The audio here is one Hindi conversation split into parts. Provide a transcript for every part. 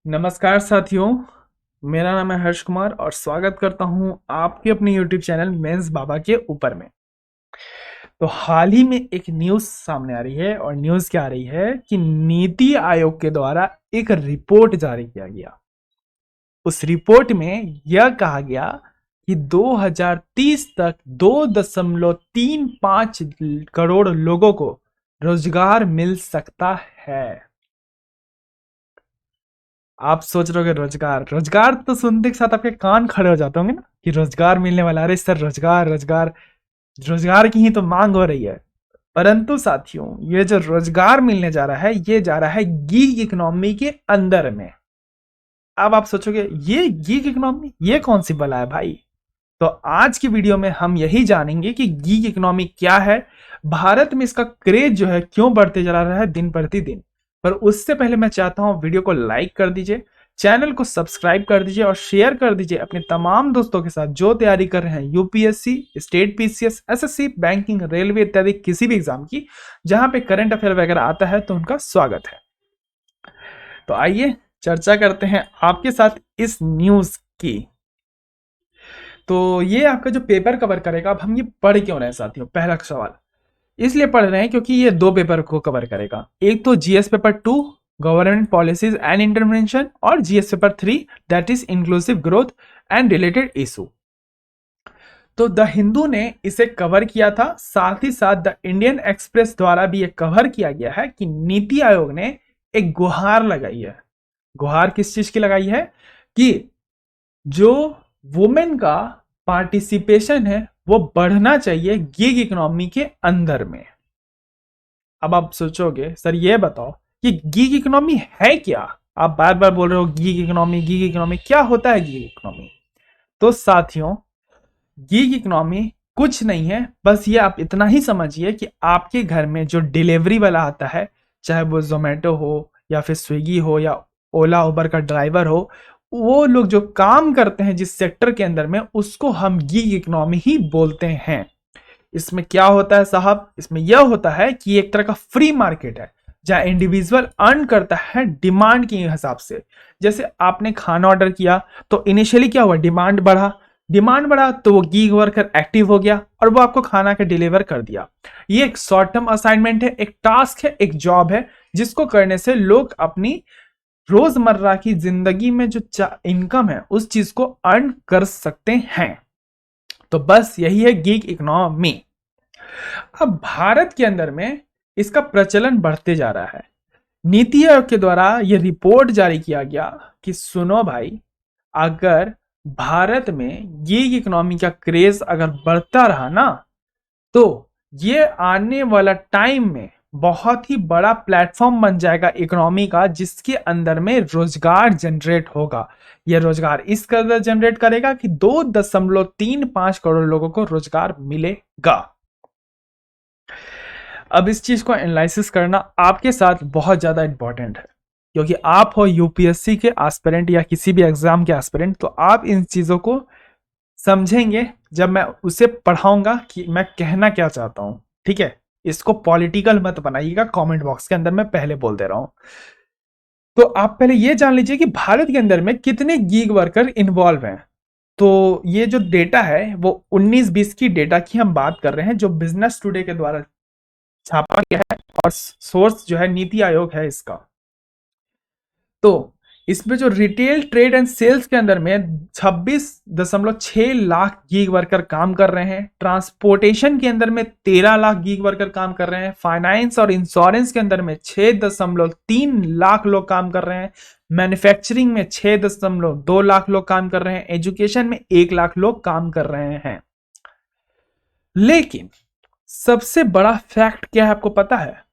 नमस्कार साथियों। मेरा नाम है हर्ष कुमार और स्वागत करता हूं आपके अपने YouTube चैनल मेंस बाबा के ऊपर में। तो हाल ही में एक न्यूज़ सामने आ रही है और न्यूज़ क्या आ रही है कि नीति आयोग के द्वारा एक रिपोर्ट जारी किया गया। उस रिपोर्ट में यह कहा गया कि 2030 तक 2.35 करोड़ लोगों को रोजगार मिल सकता है। आप सोच रहे हो रोजगार रोजगार तो सुनते के साथ आपके कान खड़े हो जाते होंगे ना कि रोजगार मिलने वाला है। अरे सर, रोजगार रोजगार रोजगार की ही तो मांग हो रही है। परंतु साथियों, ये जो रोजगार मिलने जा रहा है ये जा रहा है गीग इकोनॉमी के अंदर में। अब आप सोचोगे ये गीग इकोनॉमी ये कौन सी बला है भाई। तो आज की वीडियो में हम यही जानेंगे कि गीग इकोनॉमी क्या है, भारत में इसका क्रेज जो है क्यों बढ़ते जा रहा है दिन प्रतिदिन। पर उससे पहले मैं चाहता हूं वीडियो को लाइक कर दीजिए, चैनल को सब्सक्राइब कर दीजिए और शेयर कर दीजिए अपने तमाम दोस्तों के साथ जो तैयारी कर रहे हैं UPSC, state PCS, SSC, banking, railway इत्यादि किसी भी एग्जाम की जहां पे करंट अफेयर वगैरह आता है तो उनका स्वागत है। तो आइए चर्चा करते हैं आपके साथ इस न्यूज की। तो ये आपका जो पेपर कवर करेगा, अब हम ये पढ़ क्यों रहे हैं साथियों, पहला सवाल। इसलिए पढ़ रहे हैं क्योंकि ये दो पेपर को कवर करेगा। एक तो GS paper 2 government policies and intervention और GS paper 3 that is inclusive growth and related issue. तो द हिंदू ने इसे कवर किया था, साथ ही साथ द इंडियन एक्सप्रेस द्वारा भी ये कवर किया गया है कि नीति आयोग ने एक गुहार लगाई है। गुहार किस चीज की लगाई है कि जो वुमेन का पार्टिसिपेशन है वो बढ़ना चाहिए गिग इकोनॉमी के अंदर में। अब आप सोचोगे सर ये बताओ कि गिग इकोनॉमी है क्या। आप बार बार बोल रहे हो गिग इकोनॉमी क्या होता है गिग इकोनॉमी। तो साथियों, गिग इकोनॉमी कुछ नहीं है, बस ये आप इतना ही समझिए कि आपके घर में जो डिलीवरी वाला आता है, चाहे वो जोमेटो हो या फिर स्विगी हो या ओला उबर का ड्राइवर हो, वो लोग जो काम करते हैं जिस सेक्टर के अंदर में उसको हम गिग इकोनॉमी ही बोलते हैं। इसमें क्या होता है साहब, इसमें यह होता है कि एक तरह का फ्री मार्केट है जहां इंडिविजुअल अर्न करता है डिमांड के हिसाब से। जैसे आपने खाना ऑर्डर किया तो इनिशियली क्या हुआ, डिमांड बढ़ा तो वो गीग वर्कर एक्टिव हो गया और वो आपको खाना के डिलीवर कर दिया। ये एक शॉर्ट टर्म असाइनमेंट है, एक टास्क है, एक जॉब है जिसको करने से लोग अपनी रोजमर्रा की जिंदगी में जो इनकम है उस चीज को अर्न कर सकते हैं। तो बस यही है गीग इकोनॉमी। अब भारत के अंदर में इसका प्रचलन बढ़ते जा रहा है। नीति आयोग के द्वारा यह रिपोर्ट जारी किया गया कि सुनो भाई, अगर भारत में गीग इकोनॉमी का क्रेज अगर बढ़ता रहा ना तो ये आने वाला टाइम में बहुत ही बड़ा प्लेटफॉर्म बन जाएगा इकोनॉमी का, जिसके अंदर में रोजगार जनरेट होगा। यह रोजगार इस कदर जनरेट करेगा कि 2.35 करोड़ लोगों को रोजगार मिलेगा। अब इस चीज को एनालिसिस करना आपके साथ बहुत ज्यादा इंपॉर्टेंट है, क्योंकि आप हो यूपीएससी के एस्पिरेंट या किसी भी एग्जाम के एस्पिरेंट, तो आप इन चीजों को समझेंगे जब मैं उसे पढ़ाऊंगा कि मैं कहना क्या चाहता हूं। ठीक है, इसको पॉलिटिकल मत बनाइएगा कमेंट बॉक्स के अंदर, मैं पहले बोल दे रहा हूं। तो आप पहले ये जान लीजिए कि भारत के अंदर में कितने गीग वर्कर इन्वॉल्व हैं। तो ये जो डेटा है वो 19-20 की डेटा की हम बात कर रहे हैं, जो बिजनेस टुडे के द्वारा छापा गया है और सोर्स जो है नीति आयोग है इसका। तो इसमें जो रिटेल ट्रेड एंड सेल्स के अंदर में 26.6 लाख गीग वर्कर काम कर रहे हैं। ट्रांसपोर्टेशन के अंदर में 13 लाख गीग वर्कर काम कर रहे हैं। फाइनेंस और इंश्योरेंस के अंदर में 6.3 लाख लोग काम कर रहे हैं। मैन्युफैक्चरिंग में 6.2 लाख लोग काम कर रहे हैं। एजुकेशन में 1 लाख लोग काम कर रहे हैं। लेकिन सबसे बड़ा फैक्ट क्या है आपको पता है?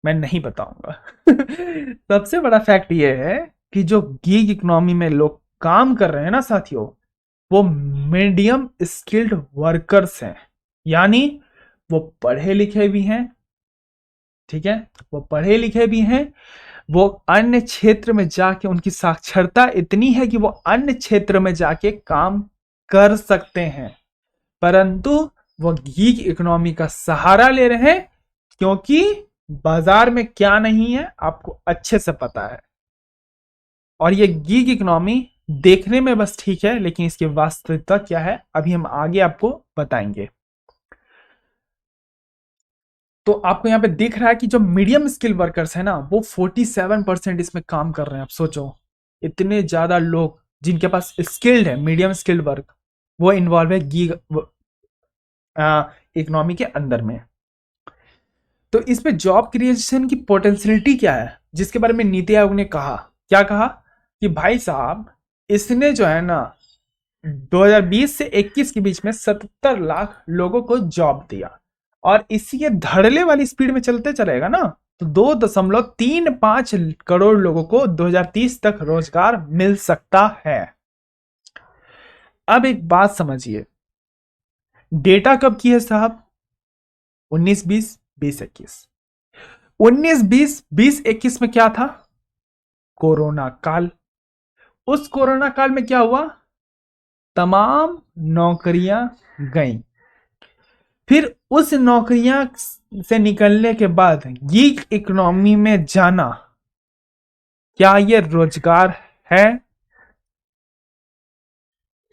मैं नहीं बताऊंगा। सबसे बड़ा फैक्ट ये है कि जो गीग इकोनॉमी में लोग काम कर रहे हैं ना साथियों, वो मीडियम स्किल्ड वर्कर्स हैं। यानी वो पढ़े लिखे भी हैं, ठीक है, वो पढ़े लिखे भी हैं, वो अन्य क्षेत्र में जाके उनकी साक्षरता इतनी है कि वो अन्य क्षेत्र में जाके काम कर सकते हैं, परंतु वो गीग इकोनॉमी का सहारा ले रहे हैं क्योंकि बाजार में क्या नहीं है आपको अच्छे से पता है। और ये गीग इकोनॉमी देखने में बस ठीक है, लेकिन इसकी वास्तविकता क्या है अभी हम आगे आपको बताएंगे। तो आपको यहाँ पे दिख रहा है कि जो मीडियम स्किल वर्कर्स है ना, वो 47% इसमें काम कर रहे हैं। आप सोचो, इतने ज्यादा लोग जिनके पास स्किल्ड है, मीडियम स्किल्ड वर्क, वो इन्वॉल्व है गीग इकोनॉमी के अंदर में। तो इसमें जॉब क्रिएशन की पोटेंशियलिटी क्या है, जिसके बारे में नीति आयोग ने कहा, क्या कहा कि भाई साहब, इसने जो है ना 2020 से 21 के बीच में 77 लाख लोगों को जॉब दिया, और इसी के धड़ल्ले वाली स्पीड में चलते चलेगा ना तो 2.35 करोड़ लोगों को 2030 तक रोजगार मिल सकता है। अब एक बात समझिए, डेटा कब की है साहब? 19-20, 20-21। 19-20, 20-21 में क्या था? कोरोना काल। उस कोरोना काल में क्या हुआ? तमाम नौकरियां गईं। फिर उस नौकरियां से निकलने के बाद गीग इकोनॉमी में जाना, क्या ये रोजगार है?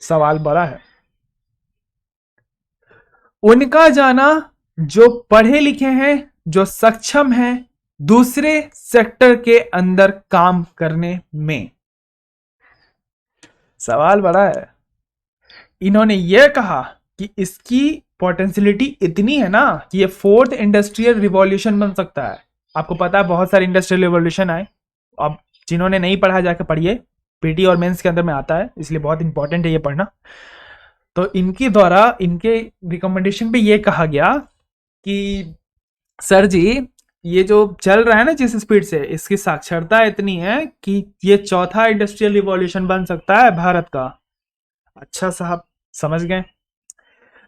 सवाल बड़ा है। उनका जाना जो पढ़े लिखे हैं, जो सक्षम हैं दूसरे सेक्टर के अंदर काम करने में। सवाल बड़ा है। इन्होंने यह कहा कि इसकी पोटेंशियलिटी इतनी है ना कि ये फोर्थ इंडस्ट्रियल रिवॉल्यूशन बन सकता है। आपको पता है बहुत सारे इंडस्ट्रियल रिवॉल्यूशन आए, अब जिन्होंने नहीं पढ़ा जाकर पढ़िए, पीटी और मेंस के अंदर में आता है, इसलिए बहुत इंपॉर्टेंट है ये पढ़ना। तो इनके द्वारा, इनके रिकमेंडेशन पे ये कहा गया कि सर जी, ये जो चल रहा है ना जिस स्पीड से, इसकी साक्षरता इतनी है कि ये चौथा इंडस्ट्रियल रिवॉल्यूशन बन सकता है भारत का। अच्छा साहब, समझ गए।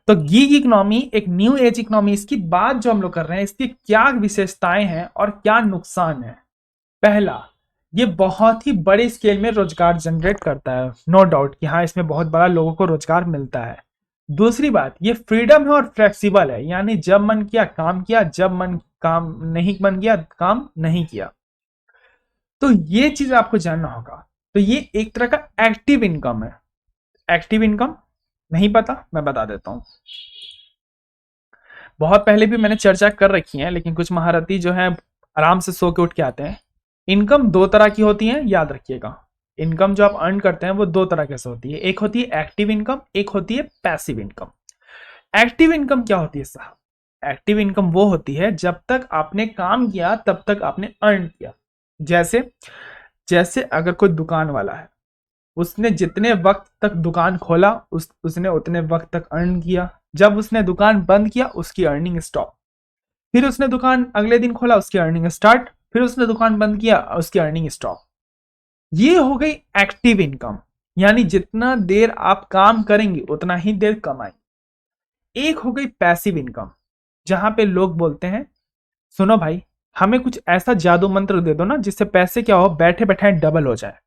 तो गीग इकोनॉमी एक न्यू एज इकोनॉमी, इसकी बात जो हम लोग कर रहे हैं, इसकी क्या विशेषताएं हैं और क्या नुकसान है? पहला, ये बहुत ही बड़े स्केल में रोजगार जनरेट करता है, नो डाउट कि हाँ इसमें बहुत बड़ा लोगों को रोजगार मिलता है। दूसरी बात, ये फ्रीडम है और फ्लेक्सिबल है, यानी जब मन किया काम किया, जब मन किया काम नहीं किया। तो ये चीज आपको जानना होगा। तो ये एक तरह का एक्टिव इनकम है। एक्टिव इनकम नहीं पता, मैं बता देता हूं। बहुत पहले भी मैंने चर्चा कर रखी है, लेकिन कुछ महारथी जो है आराम से सो के उठ के आते हैं। इनकम दो तरह की होती है, याद रखिएगा। इनकम जो आप अर्न करते हैं वो दो तरह कैसे होती है, एक होती है एक्टिव इनकम, एक होती है पैसिव इनकम। एक्टिव इनकम क्या होती है साहब? एक्टिव इनकम वो होती है जब तक आपने काम किया तब तक आपने अर्न किया। जैसे जैसे अगर कोई दुकान वाला है, उसने जितने वक्त तक दुकान खोला उसने उतने वक्त तक अर्न किया। जब उसने दुकान बंद किया उसकी अर्निंग स्टॉप। फिर उसने दुकान अगले दिन खोला, उसकी अर्निंग स्टार्ट। फिर उसने दुकान बंद किया, उसकी अर्निंग स्टॉप। ये हो गई एक्टिव इनकम, यानी जितना देर आप काम करेंगे उतना ही देर कमाएंगे। एक हो गई पैसिव इनकम, जहां पे लोग बोलते हैं सुनो भाई, हमें कुछ ऐसा जादू मंत्र दे दो ना जिससे पैसे क्या हो, बैठे बैठे डबल हो जाए।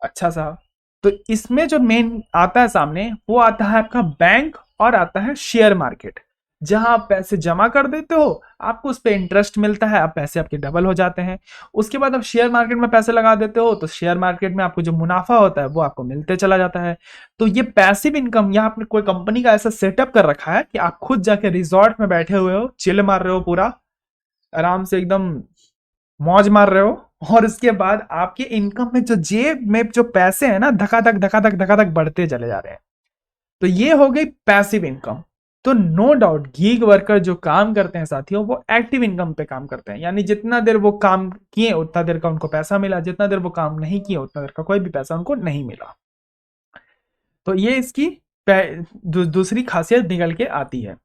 अच्छा साहब, तो इसमें जो मेन आता है सामने, वो आता है आपका बैंक और आता है शेयर मार्केट। जहां आप पैसे जमा कर देते हो, आपको उस पर इंटरेस्ट मिलता है, आप पैसे आपके डबल हो जाते हैं। उसके बाद आप शेयर मार्केट में पैसे लगा देते हो, तो शेयर मार्केट में आपको जो मुनाफा होता है वो आपको मिलते चला जाता है। तो ये पैसिव इनकम, यहाँ आपने कोई कंपनी का ऐसा सेटअप कर रखा है कि आप खुद जाके रिजॉर्ट में बैठे हुए हो, चिल मार रहे हो, पूरा आराम से एकदम मौज मार रहे हो, और उसके बाद आपके इनकम में जो जेब में जो पैसे हैं ना, धकाधक धकाधक धकाधक बढ़ते चले जा रहे हैं। तो ये हो गई पैसिव इनकम। तो नो डाउट गीग वर्कर जो काम करते हैं साथियों, वो एक्टिव इनकम पे काम करते हैं, यानी जितना देर वो काम किए उतना देर का उनको पैसा मिला, जितना देर वो काम नहीं किए उतना देर का कोई भी पैसा उनको नहीं मिला। तो ये इसकी दूसरी खासियत निकल के आती है।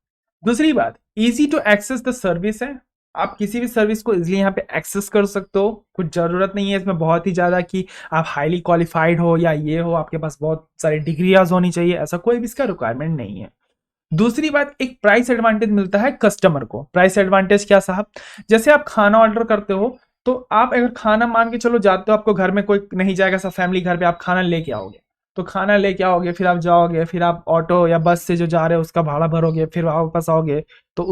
दूसरी बात, easy to access the service है। आप किसी भी सर्विस को इजीली यहाँ पे एक्सेस कर सकते हो। कुछ जरूरत नहीं है इसमें बहुत ही ज्यादा कि आप हाईली क्वालिफाइड हो या ये हो, आपके पास बहुत सारी डिग्रियाज होनी चाहिए, ऐसा कोई भी इसका रिक्वायरमेंट नहीं है। दूसरी बात, एक प्राइस एडवांटेज मिलता है कस्टमर को। प्राइस एडवांटेज क्या साहब? जैसे आप खाना ऑर्डर करते हो, तो आप अगर खाना मान के चलो जाते हो, आपको घर में कोई नहीं जाएगा, सब फैमिली घर पे, आप खाना लेके आओगे। तो खाना लेके आओगे, फिर आप जाओगे, फिर आप ऑटो या बस से जो जा रहे हो उसका भाड़ा भरोगे, फिर वापस आओगे, तो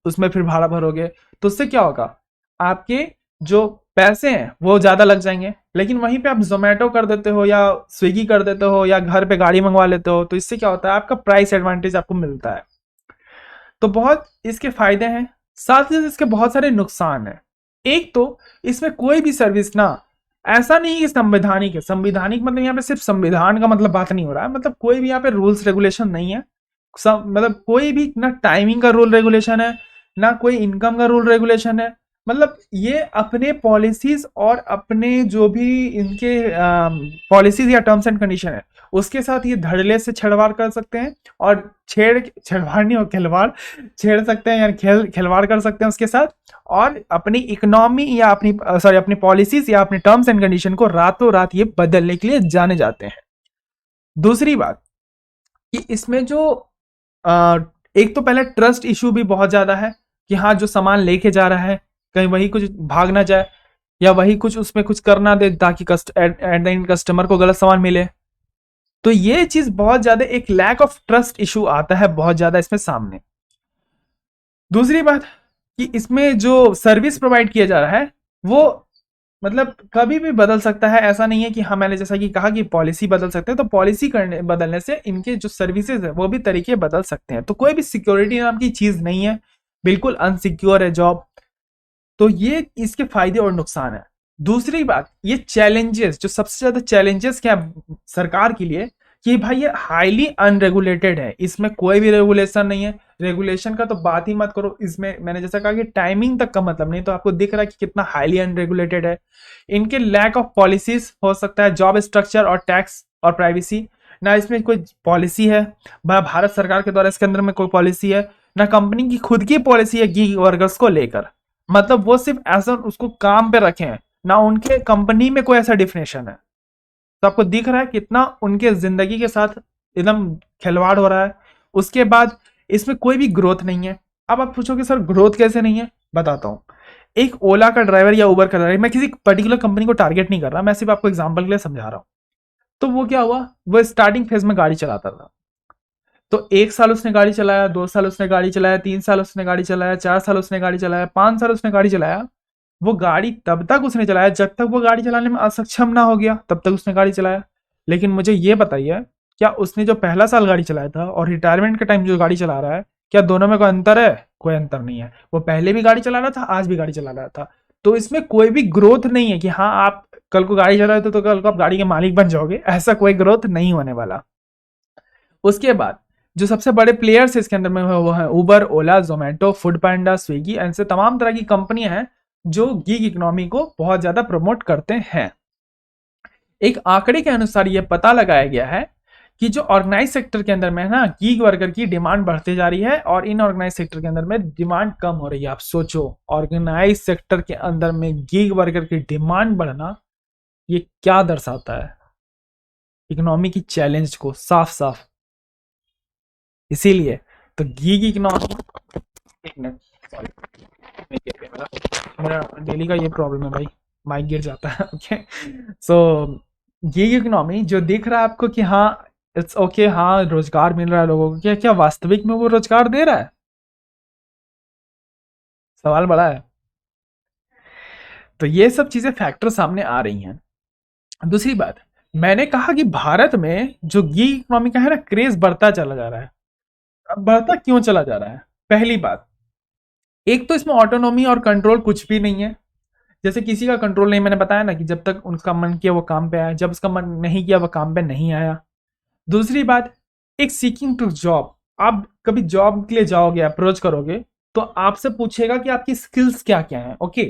उसमें फिर भाड़ा भरोगे। तो उससे क्या होगा, आपके जो पैसे हैं वो ज़्यादा लग जाएंगे, लेकिन वहीं पे आप जोमेटो कर देते हो या स्विगी कर देते हो या घर पे गाड़ी मंगवा लेते हो, तो इससे क्या होता है, आपका प्राइस एडवांटेज आपको मिलता है। तो बहुत इसके फायदे हैं, साथ ही इसके बहुत सारे नुकसान हैं। एक तो इसमें कोई भी सर्विस ना, ऐसा नहीं कि संवैधानिक है, संवैधानिक मतलब यहाँ पे सिर्फ संविधान का मतलब बात नहीं हो रहा है, मतलब कोई भी यहाँ पे रूल्स रेगुलेशन नहीं है। मतलब कोई भी ना टाइमिंग का रूल रेगुलेशन है, ना कोई इनकम का रूल रेगुलेशन है। मतलब ये अपने पॉलिसीज और अपने जो भी इनके पॉलिसीज या टर्म्स एंड कंडीशन है उसके साथ ये धड़ल्ले से छेड़वाड़ कर सकते हैं, और छेड़वाड़ नहीं हो, खिलवाड़ छेड़ सकते हैं, या खिलवाड़ कर सकते हैं उसके साथ, और अपनी इकोनॉमी या अपनी पॉलिसीज या अपने टर्म्स एंड कंडीशन को रातों रात ये बदलने के लिए जाने जाते हैं। दूसरी बात कि इसमें जो एक तो पहले ट्रस्ट इशू भी बहुत ज्यादा है, कि हाँ जो सामान लेके जा रहा है कहीं वही कुछ भाग ना जाए, या वही कुछ उसमें कुछ कर ना दे ताकि एट द एंड कस्टमर को गलत सामान मिले। तो ये चीज बहुत ज्यादा एक लैक ऑफ ट्रस्ट इशू आता है बहुत ज्यादा इसमें सामने। दूसरी बात कि इसमें जो सर्विस प्रोवाइड किया जा रहा है वो मतलब कभी भी बदल सकता है, ऐसा नहीं है कि हाँ मैंने जैसा कि कहा कि पॉलिसी बदल सकते हैं, तो पॉलिसी करने बदलने से इनके जो सर्विसेज है वो भी तरीके बदल सकते हैं। तो कोई भी सिक्योरिटी नाम की चीज नहीं है, बिल्कुल अनसिक्योर है जॉब। तो ये इसके फायदे और नुकसान है। दूसरी बात, ये चैलेंजेस, जो सबसे ज्यादा चैलेंजेस क्या सरकार के लिए, कि भाई ये हाईली अनरेगुलेटेड है, इसमें कोई भी रेगुलेशन नहीं है। रेगुलेशन का तो बात ही मत करो, इसमें मैंने जैसा कहा कि टाइमिंग तक का मतलब नहीं, तो आपको दिख रहा है कि कितना हाईली अनरेगुलेटेड है। इनके लैक ऑफ पॉलिसीज हो सकता है, जॉब स्ट्रक्चर और टैक्स और प्राइवेसी, ना इसमें कोई पॉलिसी है, भारत सरकार के द्वारा इसके अंदर में कोई पॉलिसी है, ना कंपनी की खुद की पॉलिसी है गिग वर्कर्स को लेकर। मतलब वो सिर्फ ऐसा उसको काम पे रखे हैं, ना उनके कंपनी में कोई ऐसा डिफिनेशन है। तो आपको दिख रहा है कितना उनके जिंदगी के साथ एकदम खिलवाड़ हो रहा है। उसके बाद इसमें कोई भी ग्रोथ नहीं है। अब आप पूछोगे सर ग्रोथ कैसे नहीं है, बताता हूँ। एक ओला का ड्राइवर या उबर का ड्राइवर, मैं किसी पर्टिकुलर कंपनी को टारगेट नहीं कर रहा, मैं सिर्फ आपको एग्जाम्पल के लिए समझा रहा हूँ। तो वो क्या हुआ, वो स्टार्टिंग फेज में गाड़ी चलाता था, तो 1 साल उसने गाड़ी चलाया, 2 साल उसने गाड़ी चलाया, 3 साल उसने गाड़ी चलाया, 4 साल उसने गाड़ी चलाया, 5 साल उसने गाड़ी चलाया। वो गाड़ी तब तक उसने चलाया जब तक वो गाड़ी चलाने में असक्षम ना हो गया, तब तक उसने गाड़ी चलाया। लेकिन मुझे ये बताइए, क्या उसने जो पहला साल गाड़ी चलाया था और रिटायरमेंट के टाइम जो गाड़ी चला रहा है, क्या दोनों में कोई अंतर है? कोई अंतर नहीं है। वो पहले भी गाड़ी चला रहा था, आज भी गाड़ी चला रहा था। तो इसमें कोई भी ग्रोथ नहीं है कि हाँ आप कल को गाड़ी चला रहे थे तो कल को आप गाड़ी के मालिक बन जाओगे, ऐसा कोई ग्रोथ नहीं होने वाला। उसके बाद जो सबसे बड़े प्लेयर्स इसके अंदर में वो है उबर, ओला, जोमेटो, फूड पांडा, स्विगी, ऐसे तमाम तरह की कंपनियां हैं जो गिग इकोनॉमी को बहुत ज्यादा प्रमोट करते हैं। एक आंकड़े के अनुसार यह पता लगाया गया है कि जो ऑर्गेनाइज सेक्टर के अंदर में है ना, गिग वर्कर की डिमांड बढ़ती जा रही है और इन ऑर्गेनाइज सेक्टर के अंदर में डिमांड कम हो रही है। आप सोचो, ऑर्गेनाइज सेक्टर के अंदर में गिग वर्कर की डिमांड बढ़ना, ये क्या दर्शाता है? इकोनॉमी की चैलेंज को साफ साफ। इसीलिए तो गीग इकोनॉमी, एक मिनट, सॉरी, मेरा डेली का ये प्रॉब्लम है भाई, माइक गिर जाता है। ओके, सो गीग इकोनॉमी जो दिख रहा है आपको कि हाँ इट्स ओके, हाँ रोजगार मिल रहा है लोगों को, क्या क्या वास्तविक में वो रोजगार दे रहा है? सवाल बड़ा है। तो ये सब चीजें फैक्टर सामने आ रही हैं। दूसरी बात, मैंने कहा कि भारत में जो गीग इकोनॉमी का है ना क्रेज बढ़ता चला जा रहा है। अब बढ़ता क्यों चला जा रहा है? पहली बात, एक तो इसमें ऑटोनॉमी और कंट्रोल कुछ भी नहीं है। जैसे किसी का कंट्रोल नहीं, मैंने बताया ना कि जब तक उनका मन किया वो काम पे आया, जब उसका मन नहीं किया वो काम पे नहीं आया। दूसरी बात, एक सीकिंग टू जॉब, आप कभी जॉब के लिए जाओगे, अप्रोच करोगे, तो आपसे पूछेगा कि आपकी स्किल्स क्या क्या है। ओके,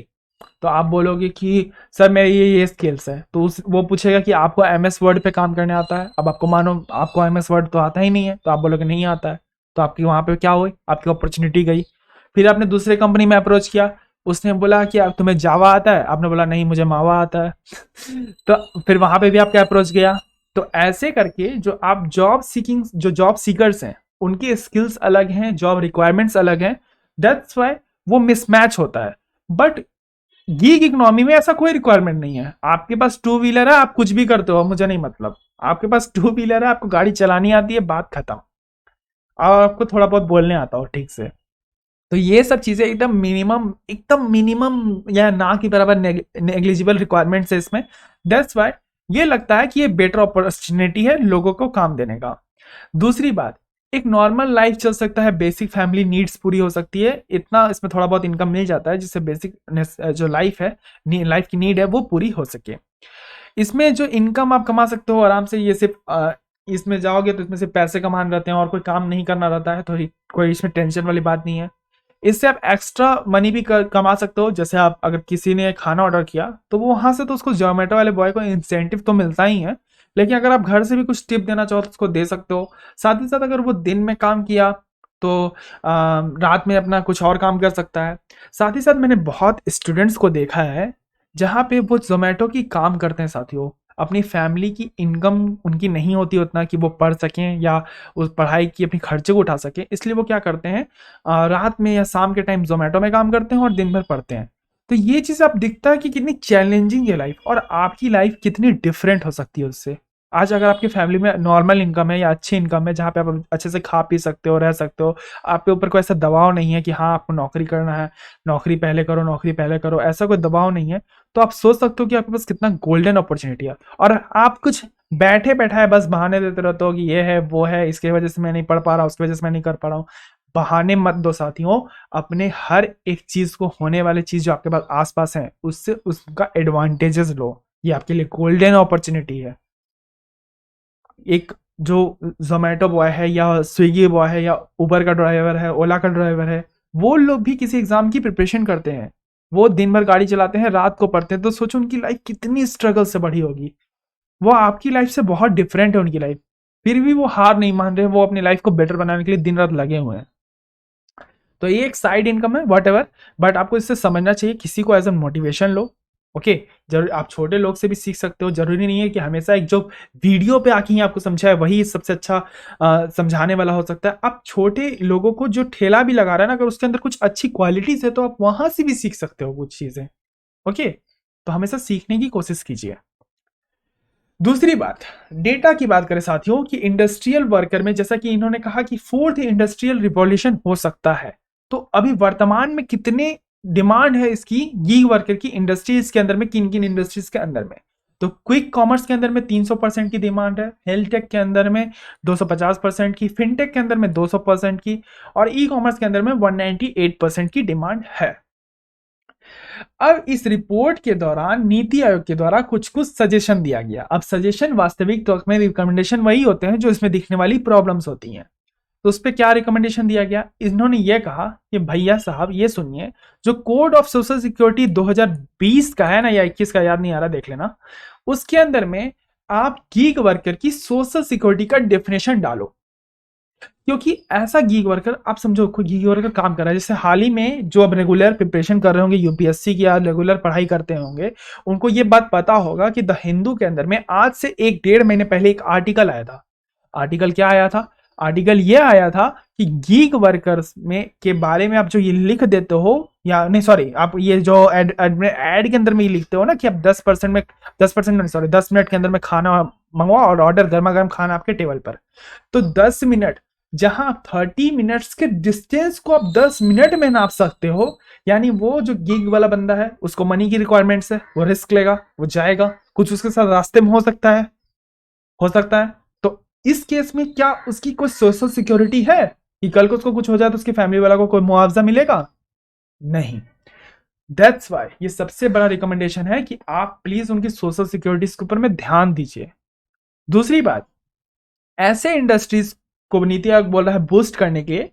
तो आप बोलोगे कि सर मेरे ये स्किल्स है, तो वो पूछेगा कि आपको एमएस वर्ड पे काम करने आता है। अब आपको मानो आपको एमएस वर्ड तो आता ही नहीं है, तो आप बोलोगे नहीं आता है, तो आपकी वहां पे क्या हुई, आपकी अपॉर्चुनिटी गई। फिर आपने दूसरे कंपनी में अप्रोच किया, उसने बोला कि आप तुम्हें जावा आता है, आपने बोला नहीं मुझे मावा आता है। तो फिर वहां पे भी आपका अप्रोच गया। तो ऐसे करके जो आप जॉब सीकर्स हैं उनकी स्किल्स अलग हैं, जॉब रिक्वायरमेंट्स अलग हैं, दैट्स वाई वो मिसमैच होता है। बट गीग इकोनॉमी में ऐसा कोई रिक्वायरमेंट नहीं है। आपके पास टू व्हीलर है, आप कुछ भी करते हो, मुझे नहीं मतलब। आपके पास टू व्हीलर है, आपको गाड़ी चलानी आती है, बात खत्म, और आपको थोड़ा बहुत बोलने आता हो ठीक से, तो ये सब चीज़ें एकदम मिनिमम या ना के बराबर नेग्लिजिबल रिक्वायरमेंट्स है इसमें। दैट्स वाई ये लगता है कि ये बेटर अपॉर्चुनिटी है लोगों को काम देने का। दूसरी बात, एक नॉर्मल लाइफ चल सकता है, बेसिक फैमिली नीड्स पूरी हो सकती है, इतना इसमें थोड़ा बहुत इनकम मिल जाता है जिससे बेसिक जो लाइफ है, लाइफ की नीड है वो पूरी हो सके। इसमें जो इनकम आप कमा सकते हो आराम से, ये सिर्फ इसमें जाओगे तो इसमें सिर्फ पैसे कमाने रहते हैं और कोई काम नहीं करना रहता है, तो कोई इसमें टेंशन वाली बात नहीं है। इससे आप एक्स्ट्रा मनी भी कमा सकते हो। जैसे आप अगर किसी ने खाना ऑर्डर किया तो वो वहां से तो उसको जोमेटो वाले बॉय को इंसेंटिव तो मिलता ही है, लेकिन अगर आप घर से भी कुछ टिप देना चाहो तो उसको दे सकते हो। साथ ही साथ अगर वो दिन में काम किया तो रात में अपना कुछ और काम कर सकता है। साथ ही साथ मैंने बहुत स्टूडेंट्स को देखा है जहाँ पे वो जोमेटो की काम करते हैं साथियों, अपनी फैमिली की इनकम उनकी नहीं होती उतना कि वो पढ़ सकें या उस पढ़ाई की अपनी खर्चे को उठा सकें, इसलिए वो क्या करते हैं, रात में या शाम के टाइम जोमेटो में काम करते हैं और दिन भर पढ़ते हैं। तो ये चीज़ आप दिखता है कि कितनी चैलेंजिंग है लाइफ, और आपकी लाइफ कितनी डिफरेंट हो सकती है उससे। आज अगर आपकी फैमिली में नॉर्मल इनकम है या अच्छी इनकम है जहाँ पे आप अच्छे से खा पी सकते हो, रह सकते हो, आपके ऊपर कोई ऐसा दबाव नहीं है कि हाँ आपको नौकरी करना है, नौकरी पहले करो, नौकरी पहले करो, ऐसा कोई दबाव नहीं है, तो आप सोच सकते हो कि आपके पास कितना गोल्डन अपॉर्चुनिटी है। और आप कुछ बैठे बैठाए बस बहाने देते रहते हो कि ये है वो है, इसकी वजह से मैं नहीं पढ़ पा रहा, उसकी वजह से मैं नहीं कर पा रहा हूँ। बहाने मत दो साथियों, अपने हर एक चीज को, होने वाली चीज जो आपके पास आसपास है उससे उसका एडवांटेजेस लो, ये आपके लिए गोल्डन अपॉर्चुनिटी है। एक जो जोमेटो बॉय है या स्विगी बॉय है या उबर का ड्राइवर है, ओला का ड्राइवर है, वो लोग भी किसी एग्जाम की प्रिपरेशन करते हैं, वो दिन भर गाड़ी चलाते हैं, रात को पढ़ते हैं, तो सोचो उनकी लाइफ कितनी स्ट्रगल से बढ़ी होगी। वो आपकी लाइफ से बहुत डिफरेंट है उनकी लाइफ, फिर भी वो हार नहीं मान रहे, वो अपनी लाइफ को बेटर बनाने के लिए दिन रात लगे हुए हैं। तो ये एक साइड इनकम है वट एवर, बट आपको इससे समझना चाहिए, किसी को एज ए मोटिवेशन लो। ओके, जरूर आप छोटे लोग से भी सीख सकते हो, जरूरी नहीं है कि हमेशा एक जो वीडियो पे आके ही आपको समझाए वही सबसे अच्छा समझाने वाला हो सकता है। आप छोटे लोगों को जो ठेला भी लगा रहा है ना, अगर उसके अंदर कुछ अच्छी क्वालिटीज है तो आप वहां से भी सीख सकते हो कुछ चीजें। ओके, तो हमेशा सीखने की कोशिश कीजिए। दूसरी बात, डेटा की बात करें साथियों कि इंडस्ट्रियल वर्कर में, जैसा कि इन्होंने कहा कि फोर्थ इंडस्ट्रियल रिवॉल्यूशन हो सकता है, तो अभी वर्तमान में कितने डिमांड है इसकी गीग वर्कर की इंडस्ट्रीज के अंदर में, किन किन इंडस्ट्रीज के अंदर में। तो क्विक कॉमर्स के अंदर में 300% की डिमांड है, हेल्थ टेक के अंदर में 250% की, फिनटेक के अंदर में 200% की, और ई कॉमर्स के अंदर में 198% की डिमांड है। अब इस रिपोर्ट के दौरान नीति आयोग के द्वारा कुछ कुछ सजेशन दिया गया। अब सजेशन वास्तविक तो में रिकमेंडेशन वही होते हैं जो इसमें दिखने वाली प्रॉब्लम्स होती हैं। तो उस पर क्या रिकमेंडेशन दिया गया, इन्होंने ये कहा कि भैया साहब ये सुनिए, जो कोड ऑफ सोशल सिक्योरिटी 2020 का है ना या 21 का, याद नहीं आ रहा, देख लेना, उसके अंदर में आप गीग वर्कर की सोशल सिक्योरिटी का डेफिनेशन डालो। क्योंकि ऐसा गीग वर्कर, आप समझो कोई गीग वर्कर काम कर रहा है, जैसे हाल ही में जो अब रेगुलर प्रिपरेशन कर रहे होंगे यूपीएससी की या रेगुलर पढ़ाई करते होंगे, उनको ये बात पता होगा कि द हिंदू के अंदर में आज से 1-1.5 महीने पहले एक आर्टिकल आया था। आर्टिकल क्या आया था? आर्टिकल ये आया था कि गीग वर्कर्स में के बारे में आप जो ये लिख देते हो, या नहीं सॉरी, आप ये जो एड के अंदर में ये लिखते हो ना कि आप 10% में 10% सॉरी 10 मिनट के अंदर में खाना मंगवाओ और ऑर्डर गर्मा गर्म खाना आपके टेबल पर, तो 10 मिनट जहां 30 मिनट्स के डिस्टेंस को आप 10 मिनट में नाप सकते हो, यानी वो जो गिग वाला बंदा है उसको मनी की रिक्वायरमेंट्स है, वो रिस्क लेगा, वो जाएगा, कुछ उसके साथ रास्ते में हो सकता है। तो इस केस में क्या उसकी कोई सोशल सिक्योरिटी है कि कल को उसको कुछ हो जाए तो उसकी फैमिली वाला को कोई मुआवजा मिलेगा? नहीं। दैट्स वाई ये सबसे बड़ा रिकमेंडेशन है कि आप प्लीज उनकी सोशल सिक्योरिटी के ऊपर में ध्यान दीजिए। दूसरी बात, ऐसे इंडस्ट्रीज को नीति आयोग बोल रहा है बूस्ट करने के लिए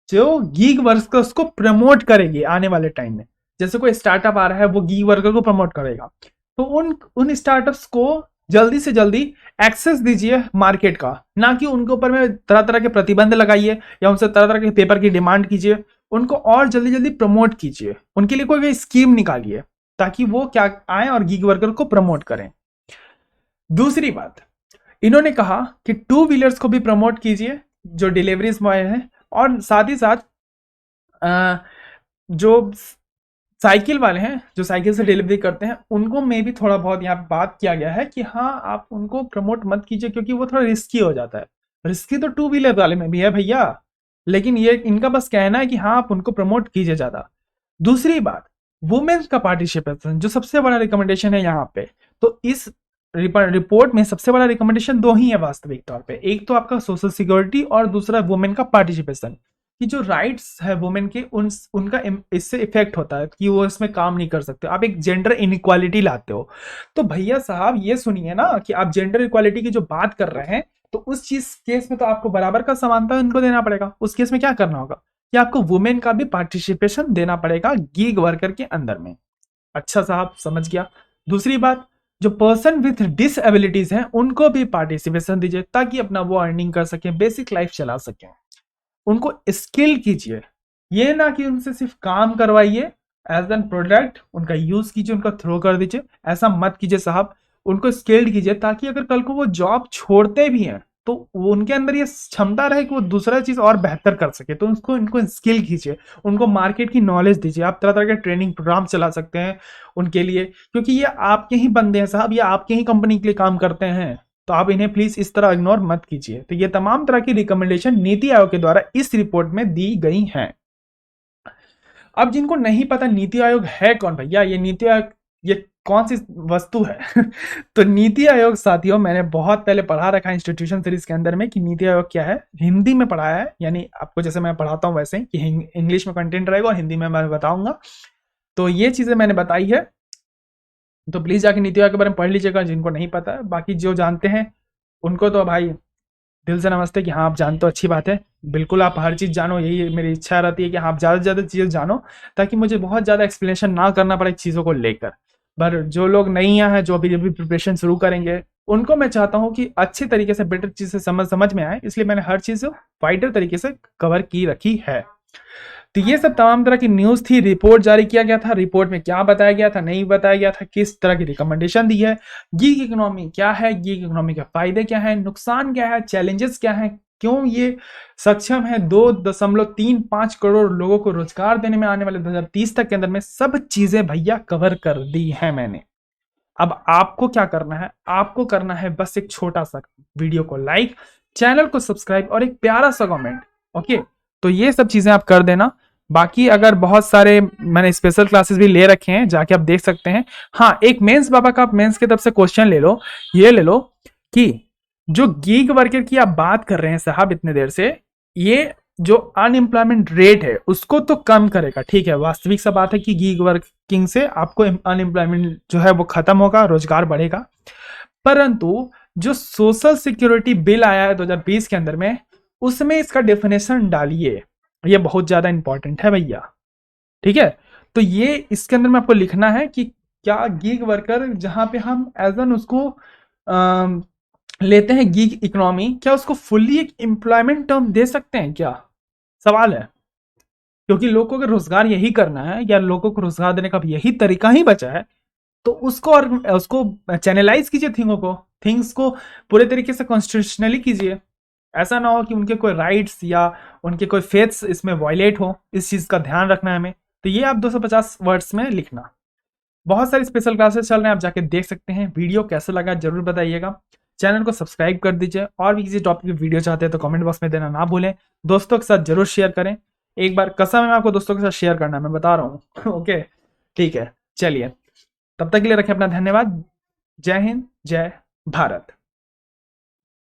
जो गीग वर्कर्स को प्रमोट करेगी आने वाले टाइम में। जैसे कोई स्टार्टअप आ रहा है वो गीग वर्कर को प्रमोट करेगा, तो उन स्टार्टअप्स को जल्दी से जल्दी एक्सेस दीजिए मार्केट का, ना कि उनके ऊपर में तरह तरह के प्रतिबंध लगाइए या उनसे तरह तरह के पेपर की डिमांड कीजिए। उनको और जल्दी जल्दी प्रमोट कीजिए, उनके लिए कोई स्कीम निकालिए ताकि वो क्या आए और गीग वर्कर को प्रमोट करें। दूसरी बात, इन्होंने कहा कि टू व्हीलर्स को भी प्रमोट कीजिए जो डिलीवरीज बॉय है, और साथ ही साथ जो साइकिल वाले हैं जो साइकिल से डिलीवरी करते हैं उनको में भी थोड़ा बहुत यहाँ बात किया गया है कि हाँ आप उनको प्रमोट मत कीजिए क्योंकि वो थोड़ा रिस्की हो जाता है। रिस्की तो टू व्हीलर वाले में भी है भैया, लेकिन ये इनका बस कहना है कि हाँ आप उनको प्रमोट कीजिए ज्यादा। दूसरी बात, वुमेन्स का पार्टिसिपेशन जो सबसे बड़ा रिकमेंडेशन है यहाँ पे। तो इस रिपोर्ट में सबसे बड़ा रिकमेंडेशन दो ही है वास्तविक तौर पे, एक तो आपका सोशल सिक्योरिटी और दूसरा वुमेन का पार्टिसिपेशन, कि जो राइट्स है वुमेन के उनका इससे इफेक्ट होता है कि वो इसमें काम नहीं कर सकते। आप एक जेंडर इनइक्वालिटी लाते हो। तो भैया साहब ये सुनिए ना कि आप जेंडर इक्वालिटी की जो बात कर रहे हैं, तो उस चीज केस में तो आपको बराबर का समानता इनको देना पड़ेगा। उस केस में क्या करना होगा कि आपको वुमेन का भी पार्टिसिपेशन देना पड़ेगा गिग वर्कर के अंदर में। अच्छा साहब समझ गया। दूसरी बात, जो पर्सन विथ डिसएबिलिटीज हैं उनको भी पार्टिसिपेशन दीजिए ताकि अपना वो अर्निंग कर सके, बेसिक लाइफ चला सके। उनको स्किल कीजिए, ये ना कि उनसे सिर्फ काम करवाइए, एज एन प्रोडक्ट उनका यूज कीजिए, उनका थ्रो कर दीजिए, ऐसा मत कीजिए साहब। उनको स्किल्ड कीजिए ताकि अगर कल को वो जॉब छोड़ते भी हैं तो वो उनके अंदर ये क्षमता रहे कि वो दूसरा चीज और बेहतर कर सके। तो उसको इनको स्किल कीजिए, उनको मार्केट की नॉलेज दीजिए। आप तरह तरह के ट्रेनिंग प्रोग्राम चला सकते हैं उनके लिए, क्योंकि ये आपके ही बंदे हैं साहब, ये आपके ही कंपनी के लिए काम करते हैं। तो आप इन्हें प्लीज इस तरह इग्नोर मत कीजिए। तो ये तमाम तरह की रिकमेंडेशन नीति आयोग के द्वारा इस रिपोर्ट में दी गई हैं। अब जिनको नहीं पता नीति आयोग है कौन भैया, ये नीति आयोग ये कौन सी वस्तु है तो नीति आयोग साथियों, मैंने बहुत पहले पढ़ा रखा है इंस्टीट्यूशन सीरीज के अंदर में कि नीति आयोग क्या है। हिंदी में पढ़ाया है, यानी आपको जैसे मैं पढ़ाता हूं वैसे ही कि इंग्लिश में कंटेंट रहेगा और हिंदी में मैं बताऊंगा। तो ये चीजें मैंने बताई है, तो प्लीज जाके नीति आयोग के बारे में पढ़ लीजिएगा जिनको नहीं पता है। बाकी जो जानते हैं उनको तो भाई दिल से नमस्ते कि हाँ आप जानते हो, अच्छी बात है। बिल्कुल आप हर चीज़ जानो, यही मेरी इच्छा रहती है कि हाँ आप ज़्यादा से ज़्यादा चीज़ें जानो, ताकि मुझे बहुत ज़्यादा एक्सप्लेनेशन ना करना पड़े चीज़ों को लेकर। पर जो लोग नहीं आए हैं, जो अभी अभी प्रिपरेशन शुरू करेंगे, उनको मैं चाहता हूँ कि अच्छे तरीके से बेटर चीज़ से समझ में आए, इसलिए मैंने हर चीज़ वाइडर तरीके से कवर की रखी है। तो ये सब तमाम तरह की न्यूज़ थी, रिपोर्ट जारी किया गया था, रिपोर्ट में क्या बताया गया था, नहीं बताया गया था, किस तरह की रिकमेंडेशन दी है, गीग इकोनॉमी क्या है, गीग इकोनॉमी के फायदे क्या है, नुकसान क्या है, चैलेंजेस क्या है, क्यों ये सक्षम है 2.35 करोड़ लोगों को रोजगार देने में आने वाले 2030 तक के अंदर में, सब चीजें भैया कवर कर दी है मैंने। अब आपको क्या करना है, आपको करना है बस एक छोटा सा वीडियो को लाइक, चैनल को सब्सक्राइब और एक प्यारा सा कमेंट। ओके, तो ये सब चीजें आप कर देना। बाकी अगर बहुत सारे मैंने स्पेशल क्लासेस भी ले रखे हैं, जाके आप देख सकते हैं। हाँ, एक मेंस बाबा का आप मेंस की तरफ से क्वेश्चन ले लो, ये ले लो कि जो गीग वर्कर की आप बात कर रहे हैं साहब इतने देर से, ये जो अनएम्प्लॉयमेंट रेट है उसको तो कम करेगा, ठीक है, वास्तविक सा बात है कि गीग वर्किंग से आपको अनएम्प्लॉयमेंट जो है वो खत्म होगा, रोजगार बढ़ेगा। परंतु जो सोशल सिक्योरिटी बिल आया है 2020 के अंदर में, उसमें इसका डेफिनेशन डालिए, ये बहुत ज्यादा इंपॉर्टेंट है भैया, ठीक है। तो ये इसके अंदर में आपको लिखना है कि क्या गीग वर्कर जहां पे हम एज एन उसको लेते हैं गीग इकोनॉमी, क्या उसको फुल्ली एक एम्प्लॉयमेंट टर्म दे सकते हैं क्या, सवाल है। क्योंकि लोगों को अगर रोजगार यही करना है या लोगों को रोजगार देने का यही तरीका ही बचा है, तो उसको और उसको चैनलाइज कीजिए, थिंग्स को पूरे तरीके से कॉन्स्टिट्यूशनली कीजिए। ऐसा ना हो कि उनके कोई राइट्स या उनके कोई फेथ्स इसमें वायलेट हो, इस चीज का ध्यान रखना है हमें। तो ये आप 250 वर्ड्स में लिखना। बहुत सारी स्पेशल क्लासेस चल रहे हैं, आप जाके देख सकते हैं। वीडियो कैसा लगा जरूर बताइएगा, चैनल को सब्सक्राइब कर दीजिए, और भी किसी टॉपिक की वीडियो चाहते हैं तो कमेंट बॉक्स में देना ना भूलें। दोस्तों के साथ जरूर शेयर करें, एक बार कसम है आपको दोस्तों के साथ शेयर करना है, मैं बता रहा हूँ ओके ठीक है, चलिए तब तक के लिए रखें अपना धन्यवाद। जय हिंद, जय भारत।